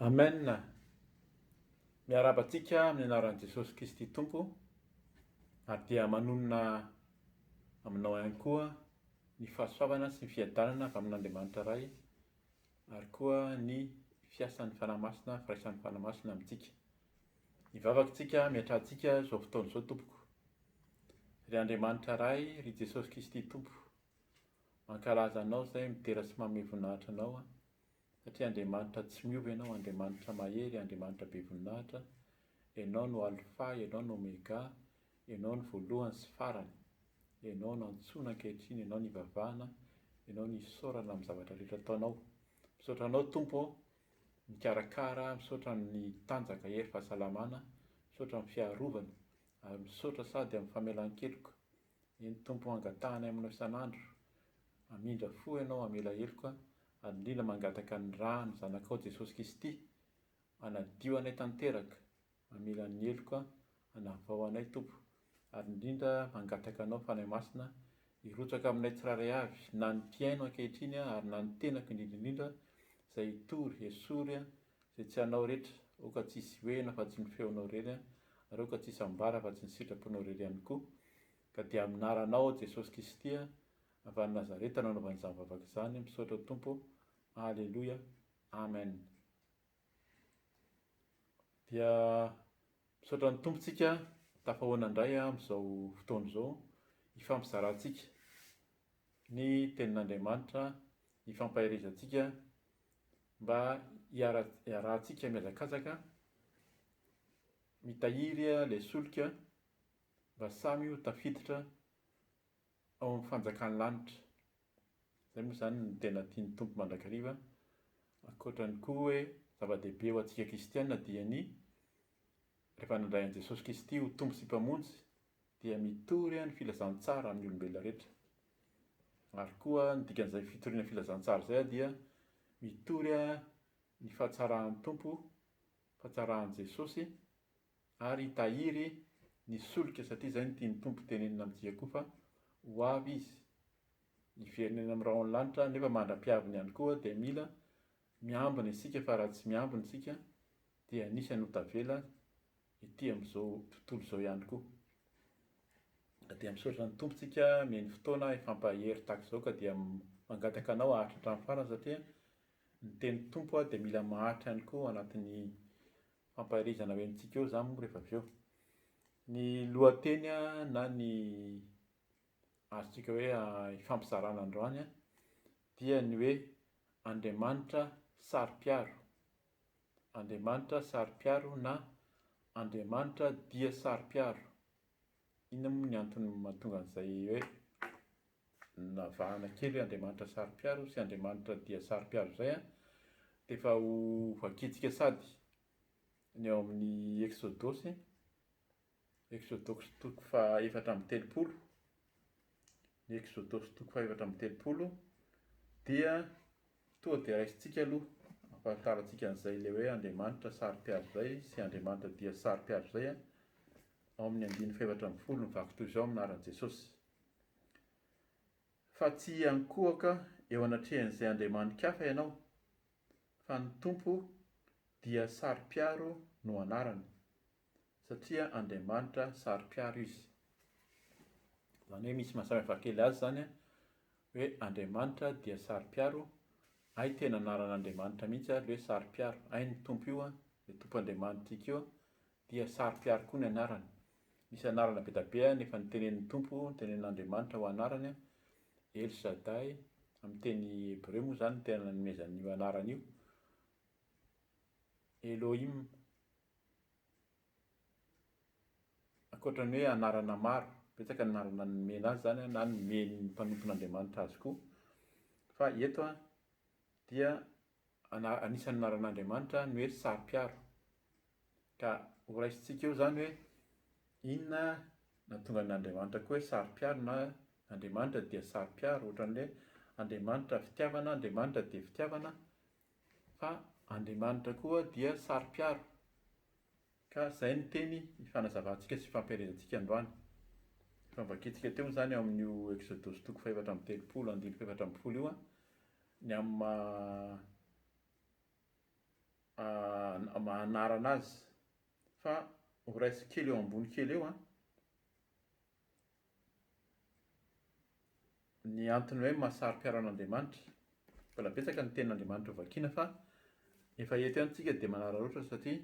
Amen. Miarabantsika amin'ny anaran'i Jesosy Kristy Tompo, ary dia manonona aminao ihany koa ny fahasoavana sy ny fiadanana avy amin'Andriamanitra iray, ary koa ny fiasan'ny fanamasina, firaisan'ny fanamasina amintsika. Hivavakantsika miatrantsika izao fotoana izao tompoko. Ry Andriamanitra iray, ry Jesosy Kristy Tompo, mankalaza anao izay mitera sy manome voninahitra anao, satria Andriamanitra tsy miova ianao, Andriamanitra mahery, Andriamanitra be voninahitra. Ianao no alfa, ianao no omega, ianao no voalohany sy farany. Ianao no antsoina ankehitriny, ianao no ivavahana, ianao no isaorana amin'ny zavatra rehetra ataonao. Misaotra anao Tompo, mikarakara, misaotra ny tanjaka hery fahasalamana, misaotra amin'ny fiarovana, ary misaotra sady amin'ny famelan-keloka. Eny Tompo, angatahana aminao isan'andro, amindra fo ianao, amela heloka, ary indrindra mangataka ny rano zanakao Jesosy Kristy, hanadio anay tanteraka, amela ny heloka, hanavao anay Tompo, ary indrindra mangataka anao fanahy masina, hirotsaka aminay tsiraray avy, na ny mpiaino ankehitriny ary na ny tenako indrindra, izay hitory, esory, izay tsy hanao rehetra, oka tsisy hoena fa tsy ny feonao irery, ary oka tsisy ambara fa tsy ny sitraponao irery ihany koa. Ka dia aminaranao Jesosy Kristy avy any Nazareta nanaovany izany vavaka izany, misaotra Tompo. Alleluia. Amen. Dia misaotra ny tompontsika tafahoana indray amin'izao fotoana izao, hifampizarantsika ny tenin'Andriamanitra, hifampahirizantsika mba hiarahantsika mihazakazaka, mitahiry ilay solika mba samy ho tafiditra ao amin'ny fanjakan'ny lanitra. Izay moa izany ny tena tian'ny Tompo mandrakariva, ankoatrany koa hoe zava-dehibe ho antsika kristianina dia ny rehefa nandray an'i Jesosy Kristy ho tompo sy mpamonjy dia mitory ny filazantsara amin'ny olombelona rehetra. Ary koa ny dikan'izay fitoriana filazantsara izay dia mitory ny fahatsarahan'ny Tompo, fahatsarahan'i Jesosy, ary hitahiry ny solika, satria izay no tian'ny Tompo tenenina amintsika koa fa ho avy izy hiverina eny amin'ny rahona lanitra, nefa mandra-piaviny ihany koa dia mila miambina isika, fa raha tsy miambina isika dia anisany ho tavela ety amin'izao tontolo izao ihany koa. Dia misaotra ny tompontsika mihaino fotoana hifampahery tahaka izao, ka dia mangataka anao haharitra hatramin'ny farany, satria ny tenin'ny Tompo dia mila maharitra ihany koa anatin'ny fampahirizana ho entsika eo izany moa rehefa avy eo. Ny lohateny na ny azontsika hoe hifampizarana androany dia ny hoe Andriamanitra Saro-Piaro. Andriamanitra Saro-Piaro na Andriamanitra dia Saro-Piaro. Inona moa ny antony mahatonga an'izay hoe navahana kely hoe Andriamanitra Saro-Piaro sy Andriamanitra dia Saro-Piaro izay dia efa ho vakintsika sady ny ao amin'ny Exodosy toko faha 4:30. Ny Exodosy toko faha 4:30 dia tonga dia raisintsika aloha ampahafantarantsika an'izay ilay hoe Andriamanitra Saro-Piaro izay sy Andriamanitra dia Saro-Piaro izay ao amin'ny 2:40 mivaky toy izao amin'ny anaran'i Jesosy. Fa tsy hiankohaka eo anatrehan'izay andriamanikafa ianao, fa ny Tompo dia Saro-Piaro no anarany, satria Andriamanitra Saro-Piaro izy. Izany hoe misy mahasamihafa kely azy izany hoe Andriamanitra dia Saro-Piaro, ay tena anaran'Andriamanitra mihitsy ilay hoe Saro-Piaro, ay ny Tompo io ilay Tompo Andriamanitrika io dia Saro-Piaro koa ny anarany. Misy anarana be da be nefa ny tenenin'ny Tompo, ny tenenin'Andriamanitra ho anarany El Shaddai, amin'ny teny Hébreu moa izany tena nanomezan'io anarana io, Elohim, ankoatrany hoe anarana maro, betsaka ny anarana nomena azy izany na nomen'ny mpanompon'Andriamanitra azy koa. Fa eto dia anisan'ny anaran'Andriamanitra ny hoe Saro-Piaro. Ka ho raisintsika eo izany hoe inona nahatonga ny Andriamanitra koa hoe Saro-Piaro na Andriamanitra dia Saro-Piaro, ohatran'ilay Andriamanitra fitiavana, Andriamanitra dia fitiavana, fa Andriamanitra koa dia Saro-Piaro. Ka izay ny teny hifanazavaantsika sy hifampiarezantsika androany. Efa vakintsika teo izany ao amin'io Exodosy toko faha 4:30, 2:4 io ny amin'ny anarana azy fa ho raisy kely eo ambony kely eo ny antony hoe mahasaro-piaro an'Andriamanitra. Mbola betsaka ny tenin'Andriamanitra vakiana fa efa eto ihany tsika dia manararaotra satria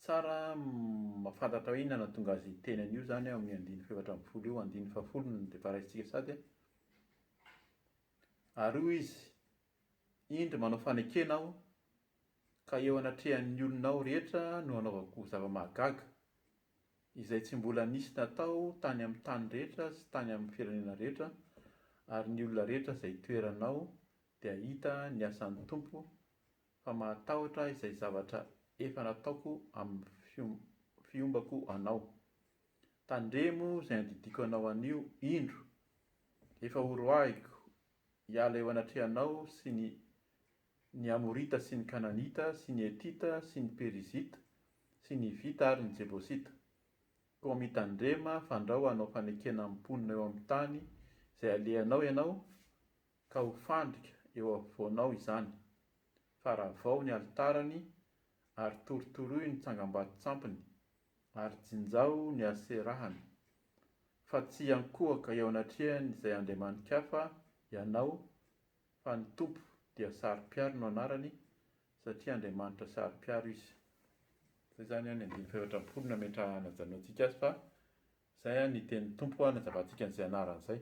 tsara mahafantatra hoe inona nahatonga azy teny an'io zany amin'ny 2:7 io, 2:10 dia raisitsika sady ary hoy izy, indro manao fanekena aho ka eo anatrehan'ny olona ao rehetra no anaovako zava-mahagaga izay tsy mbola nisy natao tany amin'ny tany rehetra sy tany amin'ny firenena rehetra, ary ny olona rehetra izay toeranao dia hita ny asan'ny Tompo fa mahatahotra izay zavatra efa nataoko amin'ny fiombako anao. Tandremo izay andidiko anao anio indro, efa horoahiko hiala eo anatrehanao sy ny Amorita sy ny Kananita sy ny Etita sy ny Perizita sy ny Vita ary ny Jebosita. Koa mitandrema fandrao anao fanekena amponina eo amin'ny tany izay alehanao ianao ka ho fandrika eo afovoanao izany. Faravao ny alitarany ary torotoroy ny tsangam-bato tsampiny ary jinjao ny aserahany. Fa tsy ankohaka eo anatrehany izay andriamanikafa ianao fa ny Tompo dia Saro-Piaro no anarany satria Andriamanitra Saro-Piaro izy. Zay zany ny 2:7 nametra najanonantsika azy fa zay ny tenin'ny Tompo nazavantsika an'izay anarany zay.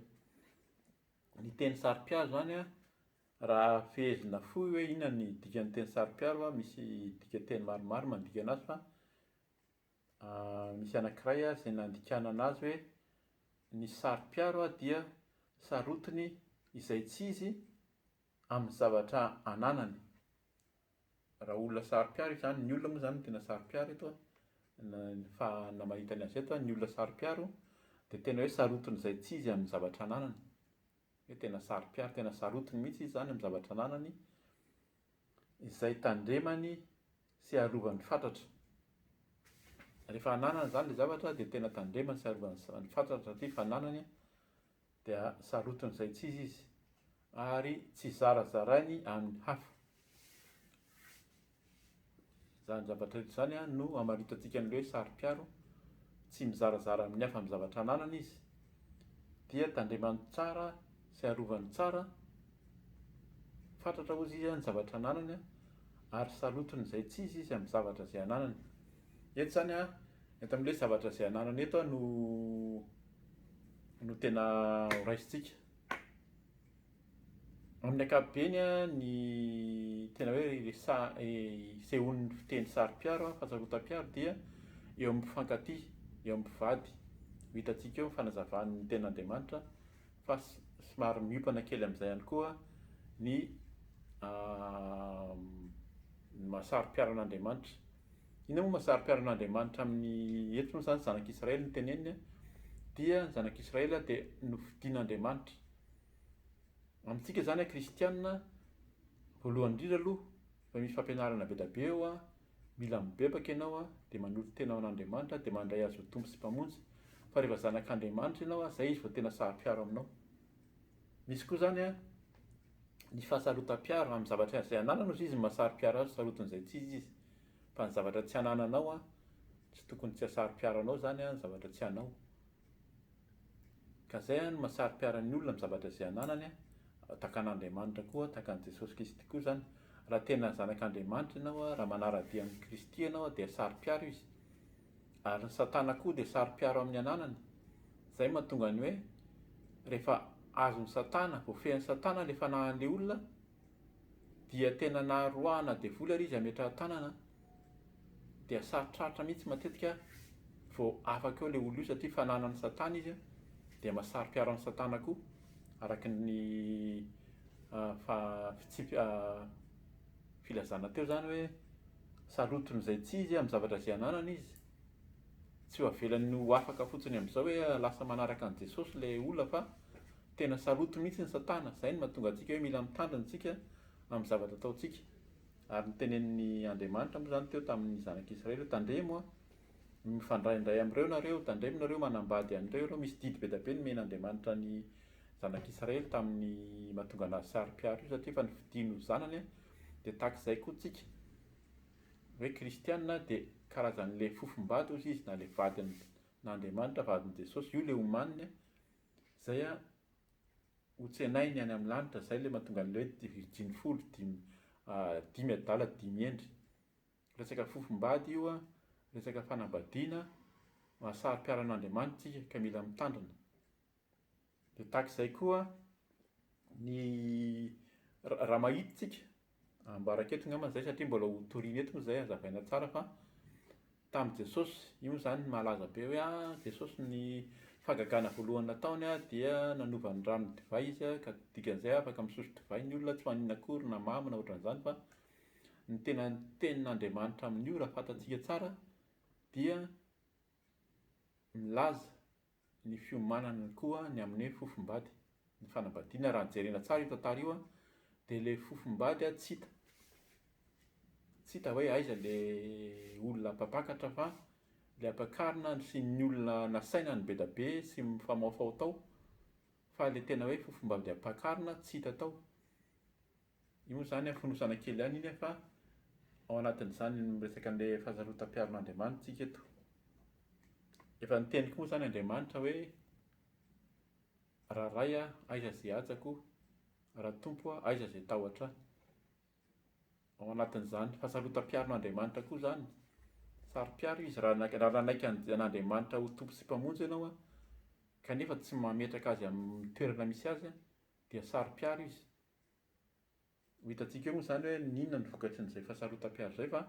Ny teny Saro-Piaro zany raha fehezina fohy hoe inona ny dikan'ny teny Saro-Piaro misy dikateny maromaro mandika anazy fa misy anankiray izay nandikanana azy hoe ny Saro-Piaro dia sarotiny izay tsy izy amin'ny zavatra ananany. Raha olona Saro-Piaro izany, ny olona moa zany tena Saro-Piaro eto fa na mahita ny azy eto ny olona Saro-Piaro dia tena hoe sarotiny izay tsy izy amin'ny zavatra ananany. Hoe tena Saro-Piaro, tena sarotiny mihitsy izy zany amin'ny zavatra ananany izay tandremany sy arovany fatratra. Rehefa ananany zany le zavatra dia tena tandremany sy arovany fatratra satria fananany dia sarotiny izay tsy izy izy ary tsy zarazarainy amin'ny hafa. Zany zavatra rehetra zany no hamaritantsika an'ilay hoe Saro-Piaro tsy mizarazara amin'ny hafa amin'ny zavatra ananany izy dia tandremany tsara sy arovany tsara, fantatra ozy izy ny zavatra ananany ary sarotiny izay tsy izy izy amin'ny zavatra izay ananany. Eto zany eto amin'ilay zavatra izay ananany eto no tena raisitsika. Amin'ny ankapobeny ny tena hoe sehoan'ny fiteny Saro-Piaro fahasarotam-piaro dia eo amin'ny mpifankatia, eo amin'ny mpivady. Hitantsika eo ny fanazavan'ny ten'Andriamanitra fa somary miopana kely amin'izay ihany koa ny mahasaro-piaro an'Andriamanitra. Inona moa mahasaro-piaro an'Andriamanitra amin'ny eto moa zany zanak'Israely ny teneniny dia ny zanak'Israely dia nofidian'Andriamanitra. Amintsika zany kristianina voalohany indrindra aloha fa misy fampianarana be dia be eo mila mibebaka ianao dia manolo tena ao an'Andriamanitra dia mandray azy ho tompo sy mpamonjy. Fa rehefa zanak'Andriamanitra ianao zay izy vao tena saro-piaro aminao. Misy koa zany ny fahasarotam-piaro amin'ny zavatra izay ananana ozy izy mahasaro-piaro azy, sarotiny izay tsy izy izy. Fa ny zavatra tsy anananao tsy tokony tsy hasaro-piaro anao zany ny zavatra tsy anao. Ka zay no mahasaro-piaro ny olona amin'ny zavatra izay ananany tahaka an'Andriamanitra koa, tahaka an'i Jesosy Kristy koa zany. Raha tena zanak'Andriamanitra ianao raha manara-dia amin'ny Kristy ianao dia saro-piaro izy. Ary ny Satana koa dia saro-piaro amin'ny ananany. Zay mahatonga ny hoe rehefa azon'ny Satana, voafehin'ny Satana ilay fanahin'ilay olona dia tena naharoahana dia vola izy hametra tanana dia sarotraritra mihitsy matetika vao afaka eo ilay olona io satria fananan'ny Satana izy dia mahasaro-piaro amin'ny Satana koa araka ny filazana teo zany hoe sarotiny izay tsy izy amin'ny zavatra izay ananana izy. Tsy ho avelany ho afaka fotsiny amin'izao hoe lasa manaraka an'i Jesosy ilay olona fa tena sarotiny mihitsy ny Satana. Zay no mahatonga antsika hoe mila mitandrina antsika amin'ny zavatra ataontsika. Ary ny tenen'ny Andriamanitra moa zany teo tamin'ny zanak'Israely tandremo mifandraindray amin'ireo nareo, tandremo nareo manambady an'ireo. Misy didy be dia be nomen'Andriamanitra ny zanak'Israely tamin'ny mahatonga anazy saro-piaro io satria efa nifidiany ho zanany dia tahak'izay koa tsika. hoe kristianina dia karazan'ilay fofombady ozy izy na ilay vadiny n'Andriamanitra, vadin' Jesosy, io ilay omaniny zay a hotsenainy any amin'ny lanitra, zay ilay mahatonga an'ilay hoe 5 resaka fofombady io a, resaka fanambadiana, mahasaro-piaro an'Andriamanitra tsika ka mila mitandrina. Dia tahak'izay koa ny raha mahita tsika ambaraka eto ngamba zay satria mbola ho toriana eto moa zay hazavaina tsara fa tamin'i Jesosy io moa zany malaza be hoe Jesosy ny fahagagana voalohany nataony dia nanova ny rano divay izy ka dikan'izay afaka misotro divay ny olona, tsy ho anina akory na mamy na ohatran'izany, fa ny tena tenin'Andriamanitra amin'io raha fantatsika tsara dia milaza ny fiomanana koa ny amin'ny fofombady, ny fanambadiana. Raha jerena tsara io tantara io dia ilay fofombady tsy hita hoe aiza ilay olona mpampakatra, fa ilay ampakarina sy ny olona nasaina ny be da be sy mifamaofao tao, fa ilay tena hoe fofombady ampakarina tsy hita tao. Io moa zany fonosana kely ihany iny fa ao anatin'izany miresaka an'ilay fahasarotam-piaron'Andriamanitra tsika eto. Efa niteniko moa zany Andriamanitra hoe raha ray aiza izay hatsako, raha tompo aiza izay tahotra. Ao anatin'izany fahasarotam-piaron'Andriamanitra koa zany, saro-piaro izy raha nanaiky an'Andriamanitra ho tompo sy mpamonjy ianao kanefa tsy mametraka azy amin'ny toerana misy azy dia saro-piaro izy. Ho hitantsika eo moa zany hoe ninona ny vokatry n'izay fahasarotam-piaro izay, fa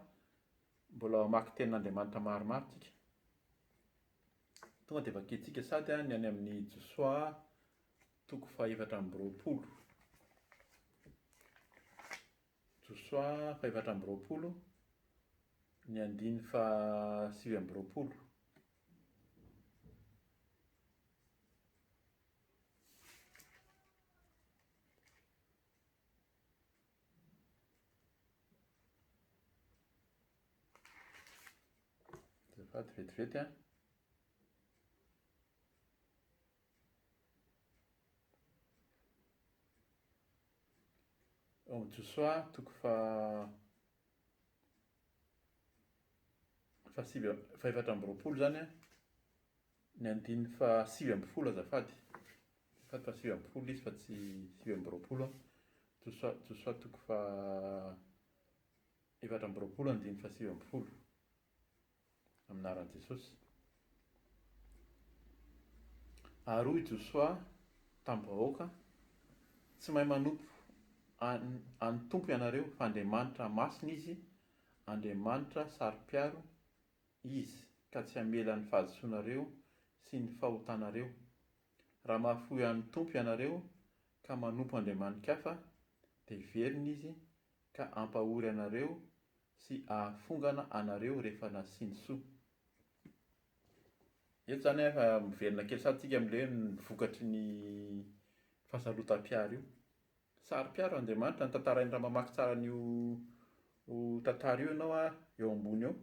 mbola mamaky tenin'Andriamanitra maromaro tsika. Tonga dia vakentsika sady ny any amin'ny Josoa 4:20. Josoa 4:20, ny 9:20. Zafady vetivety a. Josoa 4:20 zany ny 9:20 azafady. Fa 7:20 izy fa tsy 7:20. Josoa 4:20 ny 7:20 aminaran'i Jesosy. Ary Josoa tamin'ny vahoaka, tsy mahay manompo antompo ianareo fa Andriamanitra masina izy, Andriamanitra saro-piaro izy, ka tsy hamela ny fahadisoanareo sy ny fahotanareo. Raha mahafoy antompo ianareo ka manompo andriamanin-kafa dia veriny izy ka ampahory anareo sy ahafongana anareo rehefa nasiany soa. Eto zany efa miverina kely sady tsika amin'ilay ny vokatry ny fahasarotam-piaro io. Saro-piaro Andriamanitra, ny tantarainy raha mamaky tsara an'io tantara io ianao eo ambony eo,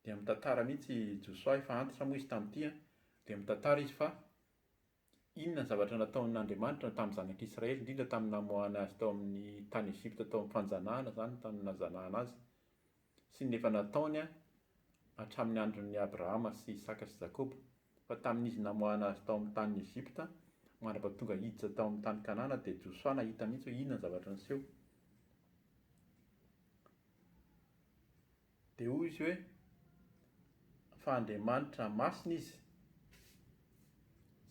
dia mitantara mihitsy Josoa, efa antitra moa izy tamin'ity dia mitantara izy fa inona ny zavatra nataon'Andriamanitra tamin'ny zanak'Israely, indrindra tamin'ny namoahana azy tao amin'ny tany Ezipta tao amin'ny fanjanahana zany, tany nazanahana azy, sy ny efa nataony hatramin'ny andron'ny Abrahama sy Isaka sy Jakoba. Fa tamin'izy namoahana azy tao amin'ny tany Ezipta mandrapahatonga hiditra tao amin'ny tany Kanana dia Josoa nahita mihitsy hoe inona ny zavatra niseho. Dia hoy izy hoe fa Andriamanitra masina izy.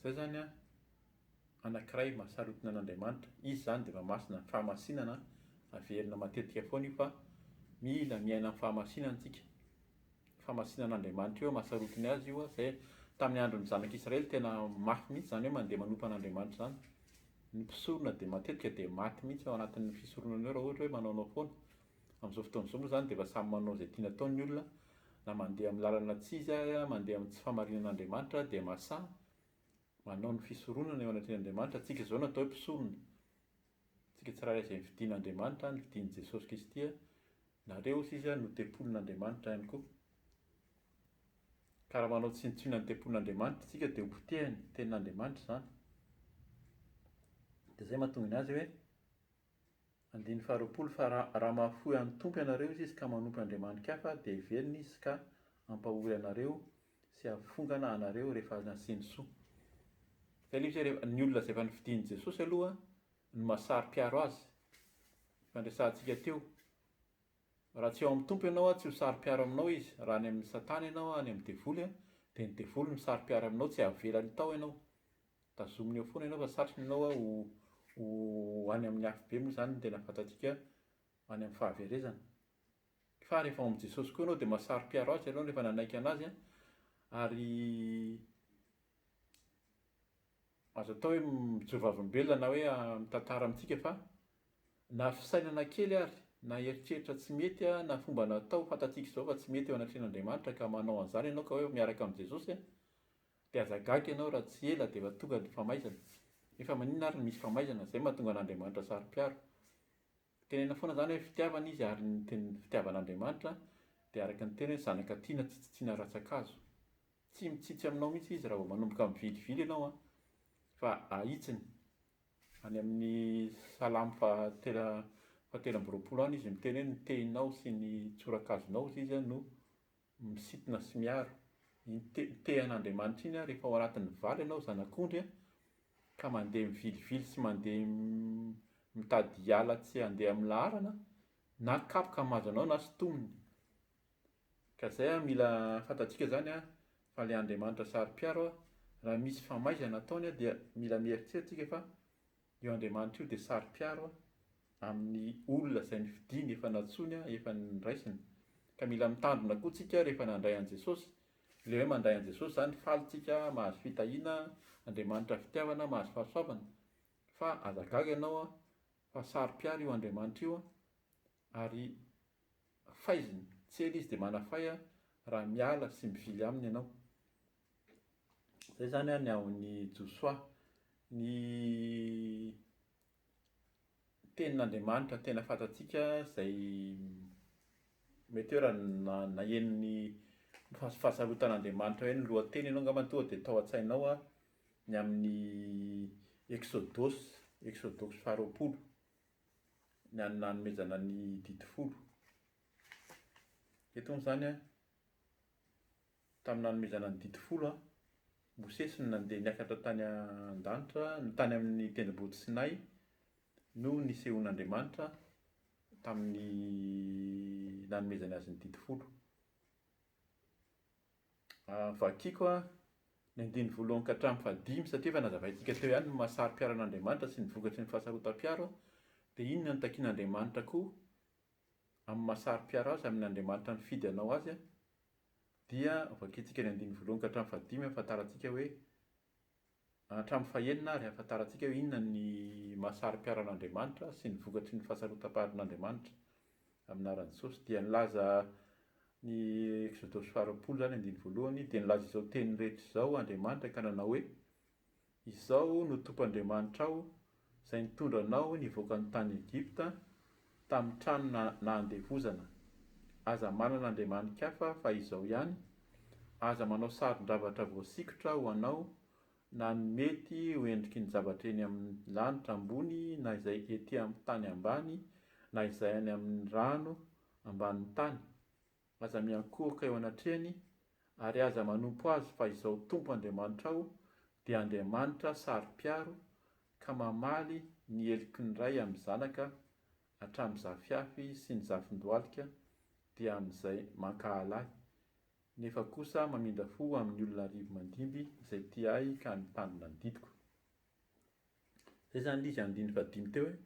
Zay zany anankiray mahasarotina an'Andriamanitra. Izy zany dia efa masina, fahamasinana averina matetika foana io fa mila miaina amin'ny fahamasinana tsika. Fahamasinan'Andriamanitra io mahasarotiny azy io zay tamin'ny andron'ny zanak'Israely tena mafy mihitsy, zany hoe mandeha manompo an'Andriamanitra zany. Ny mpisorona dia matetika dia maty mihitsy ao anatin'ny fisoronana eo raha ohatra hoe manao foana. Amin'izao fotoan'izao moa zany dia efa samy manao izay tiana ataony ny olona, na mandeha amin'ny lalana tsy izy mandeha amin'ny tsy fahamarinan'Andriamanitra dia masaha manao ny fisoronana eo anatrehan'Andriamanitra. Tsika izao natao hoe mpisorona. Tsika tsirairay izay nividian'Andriamanitra, nividian'i Jesosy Kristy, nareo izy no tempolin'Andriamanitra ihany koa. Ka raha manao tsinontsinoina ny tempolin'Andriamanitra tsika dia ho potehany tenin'Andriamanitra zany. Dia zay mahatonga ny azy hoe Andiny faharoapolo fa raha mahafoy an'ny tompo ianareo izy ka manompo andriamanitra hafa dia heverina izy ka ampahory anareo sy afongana anareo rehefa nasiany soa. Izay ilay izy rehefa ny olona izay efa nifidian'i Jesosy aloha no mahasaro-piaro azy. Fandraisantsika teo. Raha tsy eo amin'ny tompo ianao tsy ho saro-piaro aminao izy. Raha any amin'ny satana ianao any amin'ny devoly dia ny devoly misaro-piaro aminao tsy avelany tao ianao. Tazominy eo foana ianao fa satrony ianao ho any amin'ny afo be moa izany no tena fantatsika any amin'ny fahaverezana. Fa rehefa ao amin'i Jesosy koa ianao dia mahasaro-piaro azy ianao rehefa nanaiky anazy ary azo atao hoe mijoro vavolombelona na hoe mitantara amintsika fa na fisainana kely ary na eritreritra tsy mety na fomba natao fantatsika izao fa tsy mety eo anatrehan'Andriamanitra ka manao an'izany ianao ka hoe miaraka amin'ny Jesosy dia azagaga ianao raha tsy ela dia efa tonga ny famaizana. Efa maninona ary misy famaizana, izay mahatonga an'Andriamanitra saro-piaro. Tenena foana izany hoe fitiavana izy ary ny fitiavan'Andriamanitra dia araka ny teny hoe zanaka tiana tsy tsitsiana ratsakazo. Tsy mitsitsy aminao mihitsy izy raha vao manomboka mivilivily ianao fa ahitsiny. Any amin'ny salamo fahatelo amby roapolo any izy miteny hoe ny tehinao sy ny tsorakazonao izy no misintona sy miaro. Iny tehan'Andriamanitra iny rehefa ao anatin'ny valo ianao zanak'ondry ka mandeha mivilivily sy mandeha mitady hiala tsy handeha amin'ny laharana na kapoka mahazo anao na sintominy. Ka izay mila fantatsika izany fa ilay Andriamanitra saro-piaro raha misy famaizana ataony dia mila mieritreritra fa io Andriamanitra io dia saro-piaro amin'ny olona izay nifidiany efa natsony efa niraisiny. Ka mila mitandrina koa tsika rehefa nandray an'i Jesosy. Ilay hoe mandray an'i Jesosy izany falitsika mahazo fitahiana, Andriamanitra fitiavana, mahazo fahasoavana. Fa azagaga ianao fa saro-piaro io Andriamanitra io ary faiziny. Tsy ela izy dia manafay raha miala sy mivily aminy ianao. Izay izany ny ao amin'ny Josoa. Ny tenin'Andriamanitra tena fantatsika izay mety hoe raha nahenony fahasarotan'Andriamanitra hoe ny lohateny ianao angamba tonga dia tao an-tsainao ny amin'ny Exodosy faharoapolo ny nanomezana ny didifolo. Eto moa izany tamin'ny nanomezana ny didifolo Mosesy no nandeha niakatra tany an-danitra, tany amin'ny tendrombohitra Sinay no nisehoan'Andriamanitra tamin'ny nanomezany azy ny didifolo. Vakiako ny andiny voalohany ka hatramin'ny fahadimy satria efa nazavaintsika teo ihany ny mahasaro-piaro an'Andriamanitra sy ny vokatry ny fahasarotam-piaro dia inona no takian'Andriamanitra koa amin'ny mahasaro-piaro azy amin'ny Andriamanitra nifidy anao azy dia vakiantsika ny andiny voalohany ka hatramin'ny fahadimy ahafantarantsika hoe hatramin'ny fahaenina ary ahafantarantsika hoe inona ny mahasaro-piaro an'Andriamanitra sy ny vokatry ny fahasarotam-paharin'Andriamanitra amin'aran'i Jesosy dia nilaza ny Exodosy faharoapolo izany andiny voalohany dia nilaza izao teny rehetra izao Andriamanitra ka nanao hoe izao no tompo Andriamanitra ao izay nitondra anao nivoaka ny tany Egipta tamin'ny trano nandevozana. Aza manana andriamanika hafa fa izao ihany, aza manao saron-javatra voasikotra ho anao na ny mety ho endriky ny zavatra eny amin'ny lanitra ambony na izay ety amin'ny tany ambany na izay any amin'ny rano ambanin'ny tany. Aza miankohaka eo anatrehany ary aza manompo azy fa izao tompo Andriamanitra ao dia Andriamanitra saro-piaro ka mamaly ny heliky ny ray amin'ny zanaka hatramin'ny zafiafy sy ny zafin-dohalika dia amin'izay mankahalahy. Nefa kosa mamindra fo amin'ny olona arivo mandimby izay tia ahy ka mitandrina ny didiko. Izay izany izy andiny fahadimy teo hoe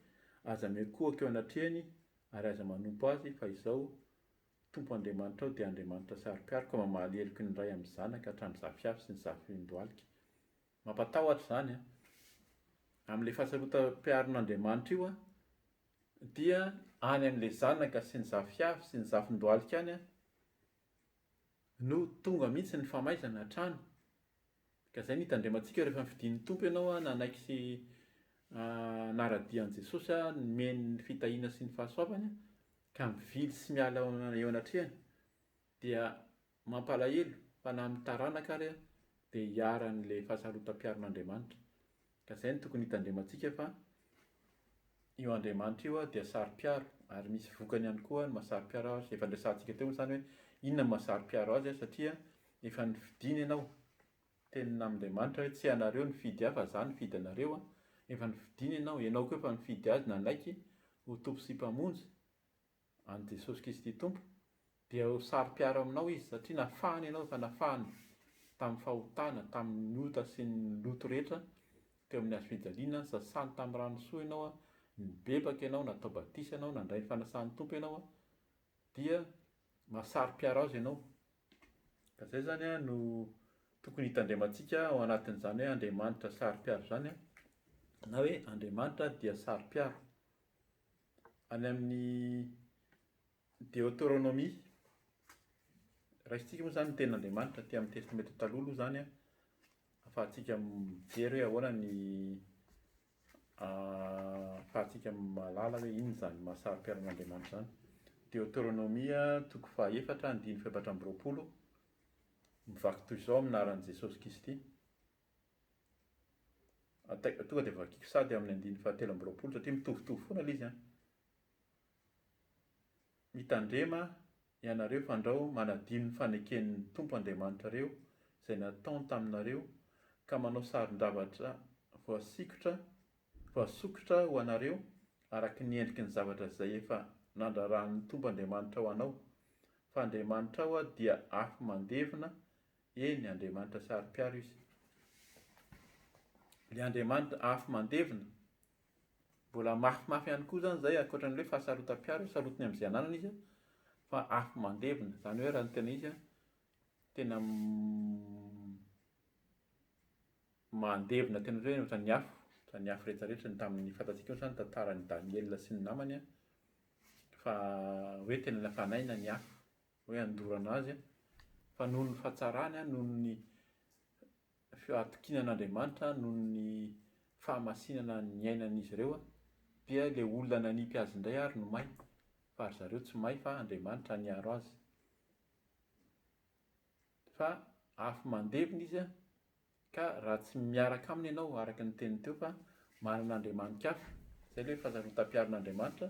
aza miankohaka eo anatrehany ary aza manompo azy fa izao tompo Andriamanitra ao dia Andriamanitra saro-piaro ka mamaly heliky ny ray amin'ny zanaka hatramin'ny zafiafy sy ny zafin-dohalika. Mampatahotra izany amin'ilay fahasarotam-piaron'Andriamanitra io dia any amin'ilay zanaka sy ny zafiafy sy ny zafin-dohalika any no tonga mihitsy ny famaizana hatrany. Ka izay nitandremantsika rehefa nifidian'ny tompo ianao nanaiky sy naradian'i Jesosy nomeny ny fitahiana sy ny fahasoavany ka mivily sy miala eo anatrehany dia mampalahelo fa na mitaranaka ary dia hiaran'ilay fahasarotam-piaron'Andriamanitra. Ka izay no tokony hitandremantsika fa io Andriamanitra io dia Saro-Piaro, ary misy vokany ihany koa ny mahasaro-piaro azy. Efa niresahantsika teo zany hoe inona no mahasaro-piaro azy satria efa nividiana ianao. Tenina Andriamanitra hoe tsy anareo nifidy ahy fa izaho nifidy anareo. Efa nividiana ianao, ianao koa efa nifidy azy nanaiky ho tompo sy mpamonjy an' Jesosy Kristy Tompo, dia ho saro-piaro aminao izy satria nafahany ianao, efa nafahany tamin'ny fahotana, tamin'ny ota sy ny loto rehetra teo amin'ny hazofijaliana. Sasany tamin'ny rano soa ianao, nibebaka ianao, natao batisa ianao, nandray ny fanasan'ny Tompo ianao, dia mahasaro-piaro azy ianao. Ka izay zany no tokony hitandremantsika ao anatin'izany hoe Andriamanitra saro-piaro zany, na hoe Andriamanitra dia saro-piaro. Any amin'ny Deutéronomie, raisitsika moa zany ny tenin'Andriamanitra ty amin'ny testameta taloha zany, ahafahantsika mijery hoe ahoana ny ahafahantsika mahalala hoe inona zany mahasaro-piaro an'Andriamanitra zany. Deutéronomie toko fahaefatra andiny fahaefatra amby roapolo, mivaky toy izao amin'ny anaran'i Jesosy Kristy. Tonga dia vakiako sady amin'ny andiny fahatelo amby roapolo satria mitovitovy foana ilay izy. Mitandrema ianareo fandrao manadino ny faneken'ny Tompo Andriamanitrareo izay nataony taminareo, ka manao saron-davatra voasokotra ho anareo araka ny endriky ny zavatra izay efa nandraran'ny Tompo Andriamanitra ho anao. Fa Andriamanitra ao dia afo mandevina, eny Andriamanitra saro-piaro izy. Ilay Andriamanitra afo mandevina, mbola mafimafy ihany koa zany izay, ankoatran'ny hoe fahasarotam-piaro, sarotiny amin'izay ananana izy, fa afo mandevina. Zany hoe raha ny tena izy tena mandevina tena hoe ohatran'ny ny afo rehetrarehetra ny tamin'ny fantatsika zany tantaran'ny Daniela sy ny namany, fa hoe tena nafanaina ny afo, hoe andorana azy, fa noho ny fahatsarany, noho ny fatokinan'Andriamanitra, noho ny fahamasinana ny ainan'izy ireo, dia ilay olona nanipy azy indray ary no may, fa ry zareo tsy may fa Andriamanitra niaro azy. Fa afo mandevina izy, ka raha tsy miaraka aminy ianao araka ny teniny teo fa manana andriamanika hafa, izay ilay fahasarotam-piaron'Andriamanitra,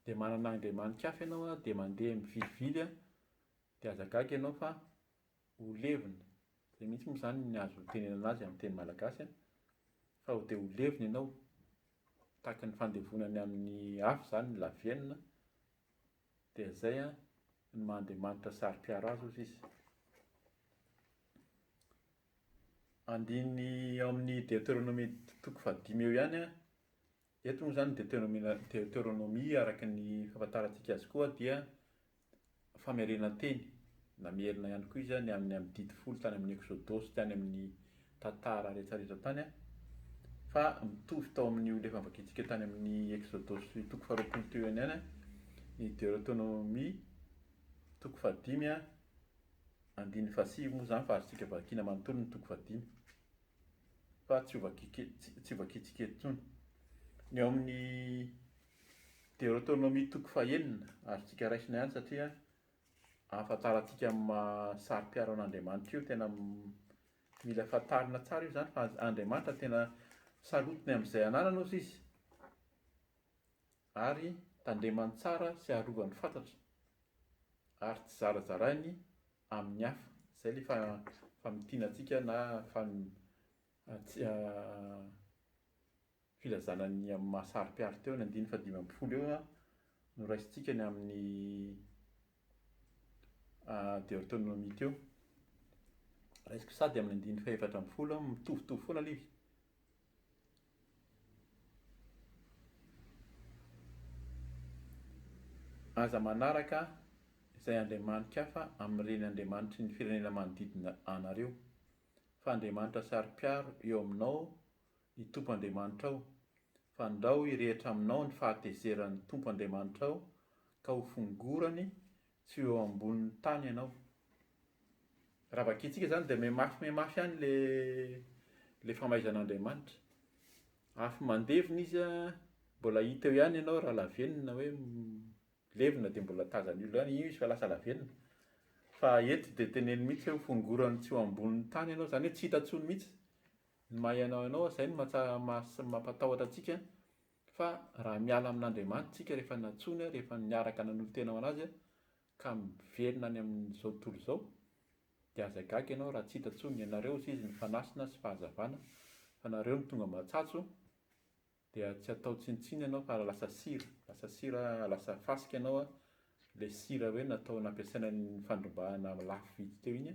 dia manana andriamanika hafa ianao dia mandeha mivilivily, dia azagaga ianao fa ho levina. Izay mihitsy moa zany ny azo tenenana azy amin'ny teny malagasy, fa ho dia ho levina ianao, tahaka ny fandevonany amin'ny afo zany ny lavenona, dia izay ny maha-Andriamanitra saro-piaro azy ozy izy. Andiny ao amin'ny Deutéronomie toko fahadimy eo ihany, eto moa zany Deutéronomie araka ny fahafantarantsika azy koa dia famerenan-teny, namerina ihany koa izy ny amin'ny didy folo tany amin'ny Exodosy, tany amin'ny tantara rehetrarehetra tany, fa mitovy tao amin'ny olona efa vakitsika tany amin'ny Exodosy toko faharoapolo teo ihany, ny Deutéronomie toko fahadimy andiny fahasivy moa zany fa azontsika vakiana manontolo ny toko fahadimy, fa tsy ho vakitsika intsony. Ny ao amin'ny Deutéronomie toko fahaenina azontsika raisina ihany satria ahafantarantsika mahasaro-piaro an'Andriamanitra io, tena mila fantarina tsara io zany fa Andriamanitra tena sarotiny amin'izay ananana ozy izy, ary tandremany tsara sy arovany fantatra, ary tsy zarazarainy amin'ny hafa. Izay ilay famitiana antsika na filazana ny mahasaro-piaro teo ny andiny fahadimy amby folo eo no raisitsika ny amin'ny Deutéronomie teo. Raisiko sady amin'ny andiny fahaefatra amby folo, mitovitovy foana ilay izy. Aza manaraka izay andriamanika hafa amin'ireny andriamanitry ny firenena manodidina anareo, fa Andriamanitra saro-piaro eo aminao ny Tompo Andriamanitra ao, fa andao hirehitra aminao ny fahatezeran'ny Tompo Andriamanitra ao, ka ho fongorany tsy eo ambonin'ny tany ianao. Raha vakitsika zany dia mihamafy ihany le famaizan'Andriamanitra. Afo mandevina izy, mbola hita eo ihany ianao raha lavenina hoe levina dia mbola tazan'ny olona ihany, io izy fa lasa lavenina. Fa eto dia teneny mihitsy hoe fongorany tsy eo ambonin'ny tany ianao, zany hoe tsy hita intsony mihitsy ny mahay anao ianao, izay no mampatahotra antsika Fa raha miala amin'Andriamanitra tsika rehefa natsony, rehefa niaraka nanolo-tena ho anazy ka miverina any amin'izao tontolo izao, dia aza gaga ianao raha tsy hita intsony ianareo izy nifanasina sy fahazavana, fa nareo no tonga matsatso, dia tsy atao tsinitsiny ianao fa lasa sira, lasa fasika ianao ilay sira hoe natao nampiasaina ny fandrombahana lafo vidy teo iny,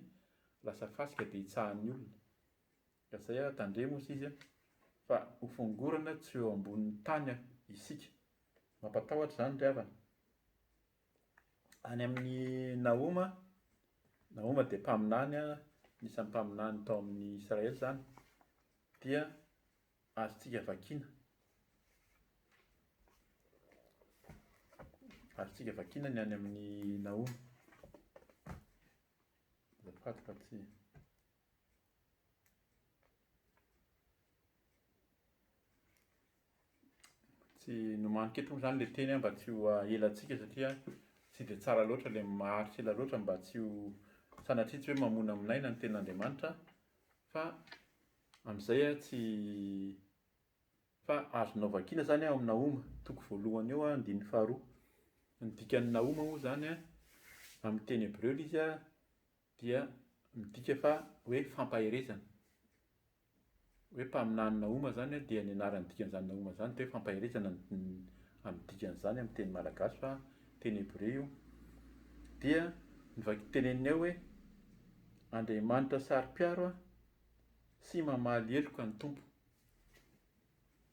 lasa fasika dia hitsahan'ny olona. Ka izay tandremo izy fa ho fongorana tsy eo ambonin'ny tany isika. Mampatahotra izany ry havana. Any amin'ny Nahoma dia mpaminany, nisan'ny mpaminany tao amin'ny Israely izany, dia azontsika vakiana. Azontsika vakiana ny any amin'ny Nahoma. Azafady fa tsy nomaniko eto izany ilay teny mba tsy ho elantsika satria tsy dia tsara loatra ilay maharitra ela loatra mba tsy ho sanatria tsy hoe mamona aminaina ny ten'Andriamanitra, fa amin'izay tsy fa azonao vakiana izany ao amin'ny Nahoma, toko voalohany eo andininy faharoa. Ny dikan'ny Nahoma moa izany amin'ny teny Hebreo izy dia midika fa hoe fampaherezana. Hoe mpaminany Nahoma izany dia ny anaran'ny dikan'izany Nahoma izany dia hoe fampaherezana amin'ny dikan'izany amin'ny teny malagasy, fa teny Hebreo dia teneniny eo hoe Andriamanitra Saro-Piaro sy mamaly heloka ny tompo.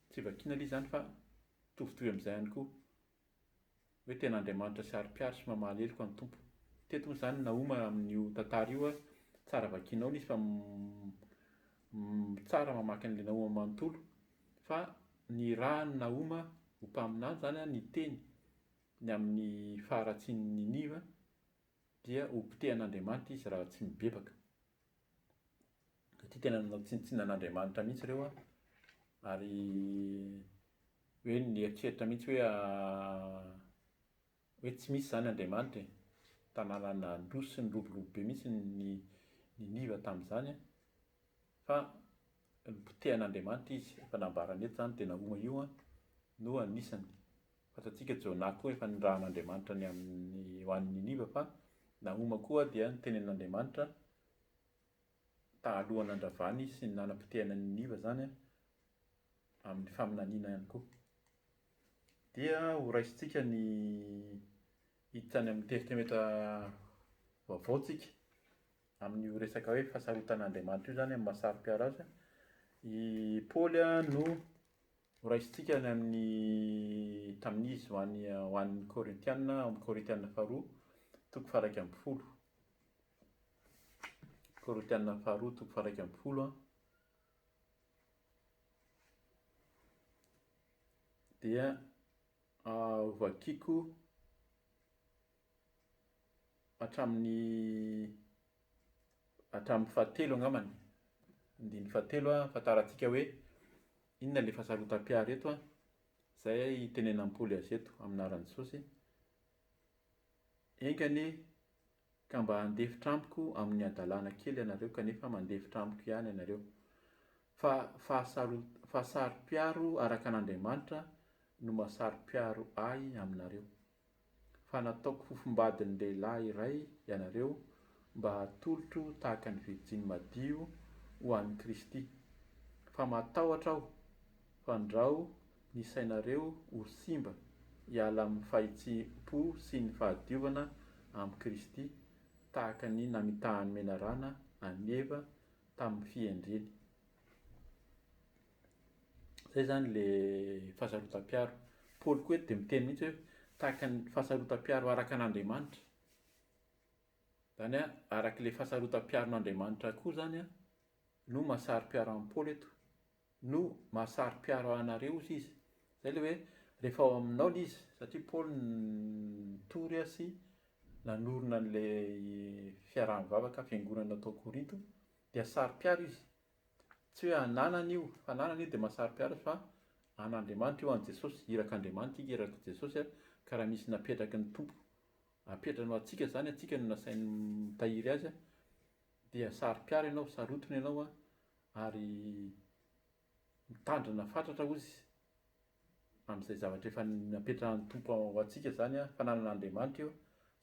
Tsy vakiana ilay izany fa mitovitovy amin'izay ihany koa hoe tena Andriamanitra Saro-Piaro sy mamaly heloka ny tompo. Teto moa izany Nahoma amin'io tantara io tsara vakianao izy fa tsara mamaky an'ilay Nahoma manontolo, fa ny rahan'ny Nahoma ho mpaminany izany ny teny ny amin'ny faharatsian'ny Niniva dia ho pitehan'Andriamanitra izy raha tsy mibebaka. Satria tena nanao tsinitsinan'Andriamanitra mihitsy ireo ary hoe nieritreritra mihitsy hoe tsy misy izany Andriamanitra e. Tanàna nandroso sy niroborobo be mihitsy ny Niniva tamin'izany, fa nipitehan'Andriamanitra izy. Efa nambarana eto izany dia Nahoma io no anisany. Fantatsika Jona koa efa nirahan'Andriamanitra ho an'ny Niniva, fa Nahoma koa dia nitenenin'Andriamanitra tahalohany andravana izy sy ny nanam-pitehana ny Niniva izany amin'ny faminaniana ihany koa. Dia ho raisintsika ny hiditra any amin'ny testamente vaovao tsika amin'ny resaka hoe fahasarotan'Andriamanitra io izany amin'ny Saro-Piaro azy. I Paoly no ho raisintsika ny amin'ny tamin'izy ho an'ny Korintiana, amin'ny Korintiana faharoa toko faha 1 Korintiana faharoa toko faha 1 dia vakiako hatramin'ny fahatelo angambany. Andininy fahatelo fantaratsika hoe inona ilay fahasarotam-piaro eto izay itenenan'ny Paoly azy eto amin'ny anaran'i Jesosy. Engany ka mba handefitra amiko amin'ny adalàna kely ianareo kanefa mandefitra amiko ihany ianareo. Fa fahasaro-piaro araka an'Andriamanitra no mahasaro-piaro ahy aminareo. Fa nataoko fofombadin'ny lehilahy iray ianareo mba hatolotro tahaka ny Virjiny madio ho an'i Kristy. Fa matahotra aho fa andraho ny sainareo ho simba hiala amin'ny fahitsim-po sy ny fahadiovana amin'ny Kristy tahaka ny namitahany menarana an'i Eva tamin'ny fihendreny. Izay izany ilay fahasarotam-piaro. Paoly koa eto dia miteny mihitsy hoe tahaka ny fahasarotam-piaro araka an'Andriamanitra. Izany araka ilay fahasarotam-piaron'Andriamanitra koa izany no mahasaro-piaro amin'ny Paoly eto, no mahasaro-piaro anareo izy. Izay ilay hoe rehefa ao aminao ilay izy, satria Paoly nitory sy nanorina an'ilay fiaraha-mivavaka fiangonana tao Korinto dia saro-piaro izy. Tsy hoe ananana io, fa ananana io dia mahasaro-piaro fa an'Andriamanitra io, an'i Jesosy, irak'Andriamanitra irak'i Jesosy ka raha misy napetraky ny tompo apetrano antsika izany, antsika no nasainy mitahiry azy dia saro-piaro ianao, sarotiny ianao ary mitandrina fatratra ozy amin'izay zavatra efa napetrahan'ny tompo ao antsika zany a, fananan'Andriamanitra io,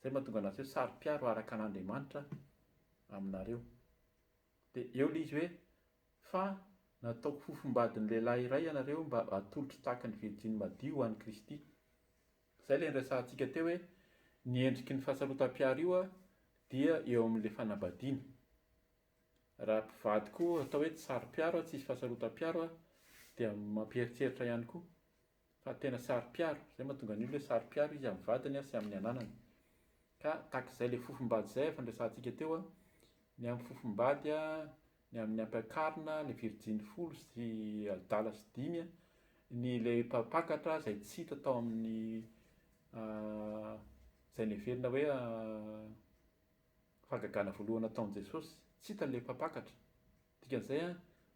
zay mahatonga anazy hoe saro-piaro araka an'Andriamanitra aminareo. Dia eo ilay izy hoe fa nataoko fofombadin'ny lehilahy iray ianareo mba hatolotra tahaka ny Virjiny madio ho an'i Kristy. Izay ilay niresahantsika teo hoe ny endriky ny fahasarotam-piaro io a dia eo amin'ilay fanambadiana. Raha mpivady koa atao hoe tsy saro-piaro, tsisy fahasarotam-piaro a, dia mampieritreritra ihany koa. Fa tena saro-piaro, izay mahatonga an'io hoe saro-piaro izy amin'ny vadiny sy amin'ny ananany. Ka takizay ilay fofombady izay efa niresahantsika teo a, ny amin'ny fofombady a, ny amin'ny ampiakarina, ilay Virjiny folo sy adala sy dimy a, ny ilay mpampakatra izay tsy hita tao amin'ny izay neverina hoe fahagagana voalohany nataon'i Jesosy, tsy hita ilay mpampakatra. Dikan'izay a,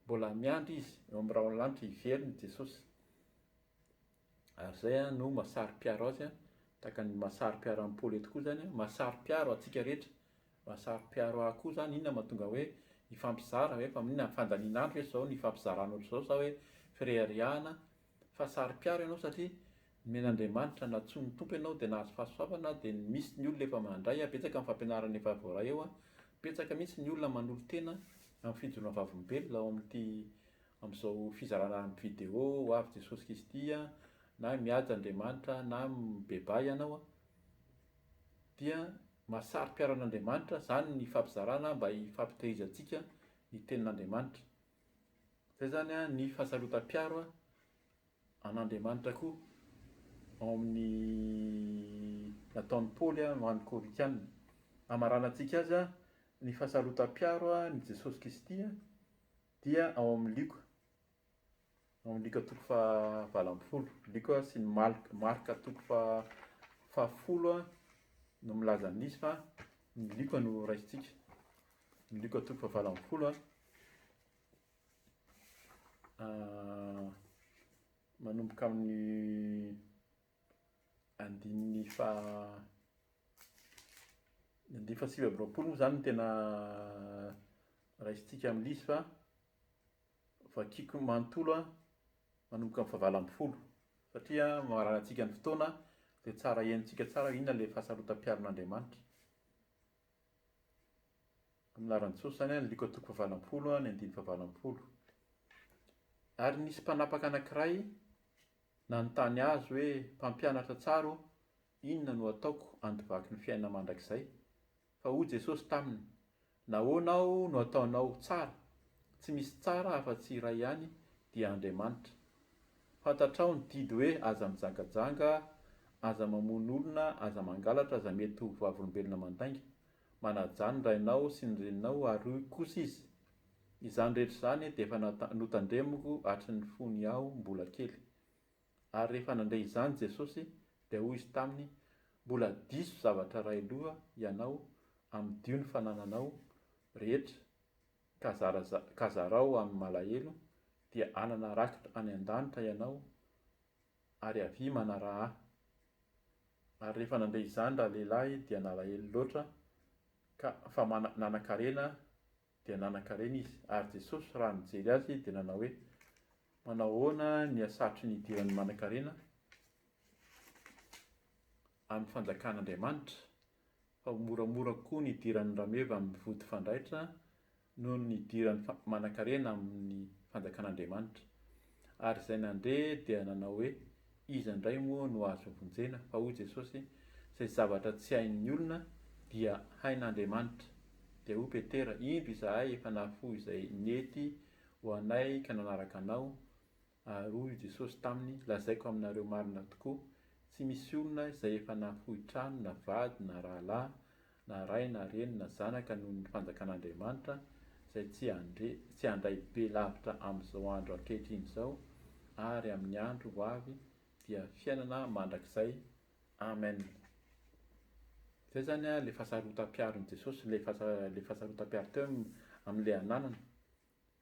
mbola miandry izy eo amin'ny raholanitra hiveriny Jesosy. Ary izay a no mahasaro-piaro azy a, tahaka ny mahasaro-piaro amin'ny Paoly eto koa zany a, mahasaro-piaro antsika rehetra, mahasaro-piaro ahy koa zany. Inona mahatonga hoe hifampizara hoe fa inona fandaninandro hoe zao ny ifampizaranao zao sa hoe fireriahana, fa saro-piaro ianao satria men'Andriamanitra natsoa ny tompo ianao dia nahazo fahasoavana. Dia misy ny olona efa mandray a, betsaka amin'ny fampianarana efa voaray eo a, betsaka mihitsy ny olona manolo tena amin'ny fijoroana vavolombelona ao amin'izao fizarana amin'ny vidéo ho avy Jesosy Kristy a, na miady Andriamanitra na mibebay ianao a, dia mahasaro-piaro an'Andriamanitra zany ny fampizarana mba hifampitehiza antsika ny tenin'Andriamanitra. Zay zany a ny fahasarotam-piaro an'Andriamanitra koa ao amin'ny nataon'ny Paoly a ho an'ny Korinthiana. Hamarana antsika azy a, ny fahasarotam-piaro ny Jesosy Kristy a dia ao amin'ny Luka, ao amin'ny Luka toko faha 20, Luka sy ny Marka toko fahafolo a no milaza an'izy, fa ny Luka no raisintsika. Ny Luka toko faha 20 a, manomboka amin'ny andininy fa sivy amby roapolo moa zany no tena raisintsika amin'izy, fa vakiako manontolo a manomboka amin'ny faha 20, satria maharana antsika ny fotoana dia tsara henontsika tsara inona ilay fahasarotam-piaron'Andriamanitra. Amin'ny Jesosy zany a, ny Luka toko faha 20 a, ny andiny faha 20. Ary nisy mpanapaka anankiray nanontany azy hoe mpampianatra tsara, inona no ataoko handovaky ny fiainana mandrakizay? Fa hoy Jesosy taminy, nahoana aho no ataonao tsara? Tsy misy tsara afa-tsy iray ihany, dia Andriamanitra. Fantatrao ny didy hoe aza mijangajanga, aza mamono olona, aza mangalatra, aza mety ho vavolombelona mandainga, manaja ny rainao sy ny reninao, ary hoy kosa izy, izany rehetra izany dia efa notandremiko hatry ny fony aho mbola kely. Ary rehefa nandray izany Jesosy dia hoy izy taminy, mbola diso zavatra iray aloha ianao, amin'dio ny fanananao rehetra, ka zarao amin'ny malahelo, dia hanana rakitra any an-danitra ianao, ary avy manaraha ahy. Ary rehefa nandray izany raha lehilahy dia nalahelo loatra, ka fa nanan-karena dia nanan-karena izy. Ary Jesosy raha nijery azy dia nanao hoe, manao ahoana ny asatry ny idiran'ny manan-karena amin'ny fanjakan'Andriamanitra? Fa moramora koa ny idiran'ny rameva amin'ny vody fandraitra noho ny idiran'ny manan-karena amin'ny fanjakan'Andriamanitra. Ary izay nandre dia nanao hoe, iza indray moa no azo vonjena? Fa hoy Jesosy, izay zavatra tsy hain'ny olona dia hain'Andriamanitra. Dia hoy Petera, indro izahay efa nahafoy izay nety ho anay ka nanaraka anao. Ary hoy Jesosy taminy, lazaiko aminareo marina tokoa, tsy misy olona izay efa nahafoy trano na vady na rahalahy na ray na reny na zanaka noho ny fanjakan'Andriamanitra izay tsy handray be lavitra amin'izao andro ankehitriny izao ary amin'ny andro ho avy dia fiainana mandrakizay. Amen. Zay zany a ilay fahasarotam-piaron'i Jesosy, ilay fahasarotam-piaro teo amin'ilay ananana.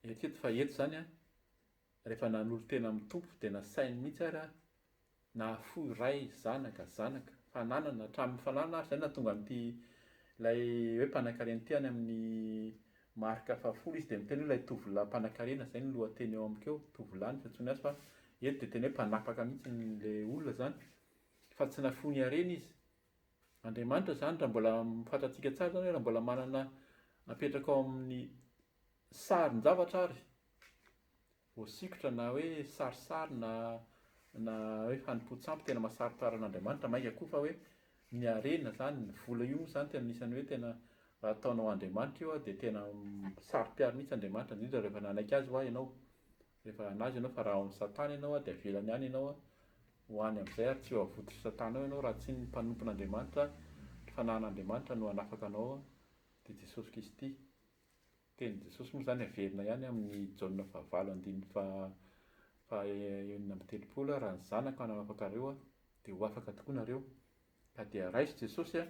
Eto fa eto zany a, rehefa nanolo tena amin'ny tompo dia nasainy mihitsy ary a, nahafoy ray, zanaka, fananana, hatramin'ny fananana ary. Zay nahatonga an'ity ilay hoe mpanan-karena ity any amin'ny Marka 10 izy dia miteny hoe ilay tovolahy mpanan-karena, zay ny lohateny eo amiko eo, tovolahy ny fiantsoany azy, fa eto dia tena hoe mpanapaka mihitsy le olona zany, fa tsy nafony harena izy. Andriamanitra zany raha mbola fantatsika tsara zany hoe raha mbola manana apetraka ao amin'ny sarin-javatra ary, voasikotra na hoe sarisary na hoe fanompoan-tsampy tena mahasarotara an'Andriamanitra maika koa fa hoe ny harena zany, ny vola io zany tena anisany hoe tena raha ataonao Andriamanitra io dia tena saro-piaro mihitsy Andriamanitra, indrindra rehefa nanaiky azy ho ahy ianao, rehefa anazy ianao fa raha ao amin'ny Satana ianao dia avelany ihany ianao ho any amin'izay ary tsy ho avotry Satana ao ianao raha tsy ny mpanompon'Andriamanitra, ny fanahin'Andriamanitra no hanafaka anao dia Jesosy Kristy. Teny Jesosy moa zany averina ihany amin'ny Jaona 7:7, raha ny zanako nanafaka anareo dia ho afaka tokoa nareo. Ka dia raisy Jesosy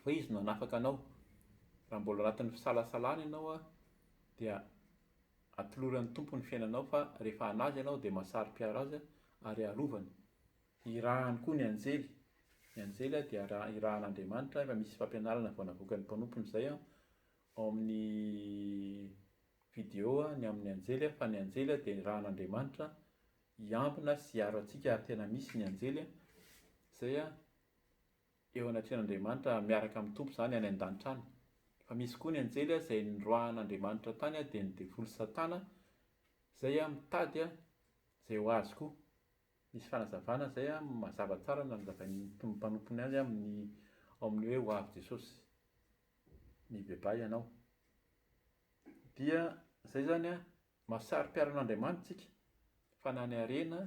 fa izy no hanafaka anao. Raha mbola anatin'ny fisalasalana ianao dia atoloran'ny tompo ny fiainanao, fa rehefa anazy ianao dia mahasaro-piaro azy ary arovany. Irahany koa ny anjely. Ny anjely dia irahan'Andriamanitra, efa misy fampianarana vao navoakan'ny mpanompony izay ao amin'ny vidéo ny amin'ny anjely, fa ny anjely dia irahan'Andriamanitra hiambina sy hiaro antsika, ary tena misy ny anjely izay eo anatrehan'Andriamanitra miaraka amin'ny tompo zany any an-danitra any. Fa misy koa ny anjely izay niroahan'Andriamanitra tany dia ny devoly Satana izay mitady izay ho azy koa. Misy fanazavana izay mazava tsara nanazavain'ny mpanompony azy ao amin'ny hoe ho avy Jesosy. Mibebay ianao. Dia izay zany mahasaro-piaro an'Andriamanitra tsika, fa na ny harena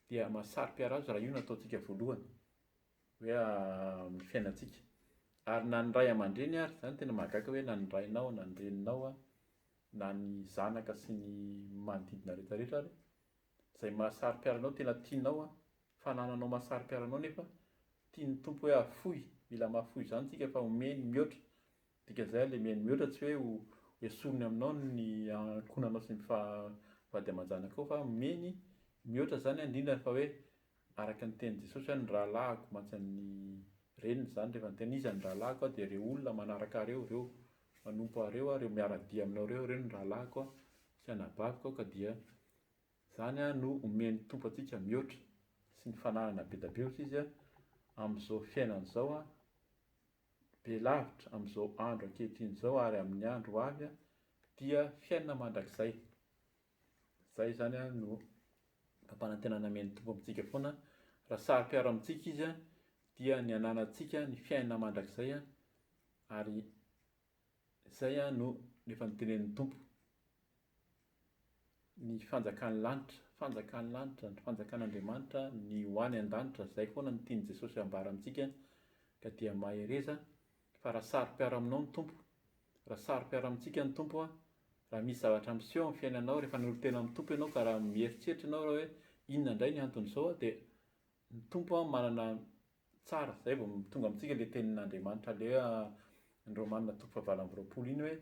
dia mahasaro-piaro azy raha io no ataontsika voalohany hoe amin'ny fiainantsika. Ary na ny ray aman-dreny ary zany tena mahagaga hoe na ny rainao na ny reninao na ny zanaka sy ny manodidina rehetrarehetra ary izay mahasaro-piaro anao tena tianao, fanananao mahasaro-piaro anao nefa tian'ny tompo hoe afoy, mila mahafoy zany tsika fa omeny mihoatra. Dikan'izay ilay meny mihoatra tsy hoe esorony aminao ny ankonanao sy ny vady aman-janaka, fa meny mihoatra zany indrindra fa hoe araka ny teny Jesosy hoe ny rahalahiko matsan'ny reniny zany rehefa niteny iza ny rahalahiko dia ireo olona manaraka areo, ireo manompo areo, ireo miara-dia aminao ireo ny rahalahiko sy anabaviko, ka dia zany no omeny tompo antsika mihoatra sy ny fananana be da be ohatry izy amin'izao fiainana izao be lavitra, amin'izao andro ankehitriny izao ary amin'ny andro ho avy dia fiainana mandrakizay. Zay zany no fampanantenana men'ny tompo amintsika foana. Raha saro-piaro amintsika izy dia ny ananantsika ny fiainana mandrakizay ary izay no rehefa nitenen'ny tompo. Ny fanjakan'ny lanitra, ny fanjakan'Andriamanitra, ny ho any an-danitra, izay foana no tiany Jesosy ambara amintsika, ka dia mahereza fa raha saro-piaro aminao ny tompo, raha saro-piaro amintsika ny tompo raha misy zavatra miseho amin'ny fiainanao rehefa nanolotena amin'ny tompo ianao ka raha mieritreritra ianao raha hoe inona indray ny anton'izao dia ny tompo manana tsara. Izay vao tonga amintsika ilay tenin'Andriamanitra ilay ny Romanina 7:20 iny hoe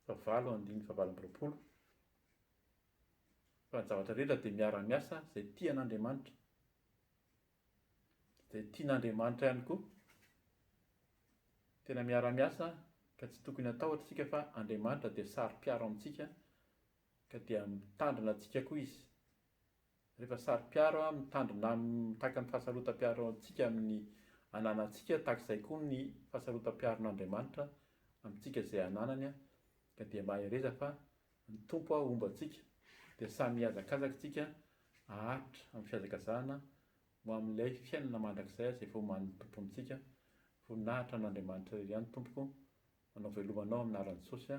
7:20 fa ny zavatra rehetra dia miara-miasa izay tian'Andriamanitra, izay tian'Andriamanitra ihany koa. Tena miara-miasa ka tsy tokony atahotra isika fa Andriamanitra dia saro-piaro amintsika, ka dia mitandrina antsika koa izy. Rehefa saro-piaro mitandrina mitaka ny fahasarotam-piaro antsika amin'ny ananantsika, takizay koa ny fahasarotam-piaron'Andriamanitra amintsika izay ananany, ka dia mahereza fa ny tompo omba antsika dia samy mihazakazaka tsika ahatra amin'ny fihazakazahana ho amin'ilay fiainana mandrakizay izay vao oman'ny tompo amintsika. Voninahitra n'Andriamanitra ihany tompoko, manao velomanao amin'ny anaran'i Jesosy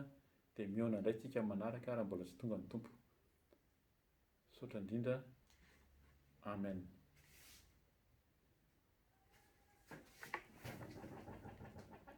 dia mihaona indray tsika manaraka raha mbola tsy tonga ny tompo. Saotra indrindra. Amen.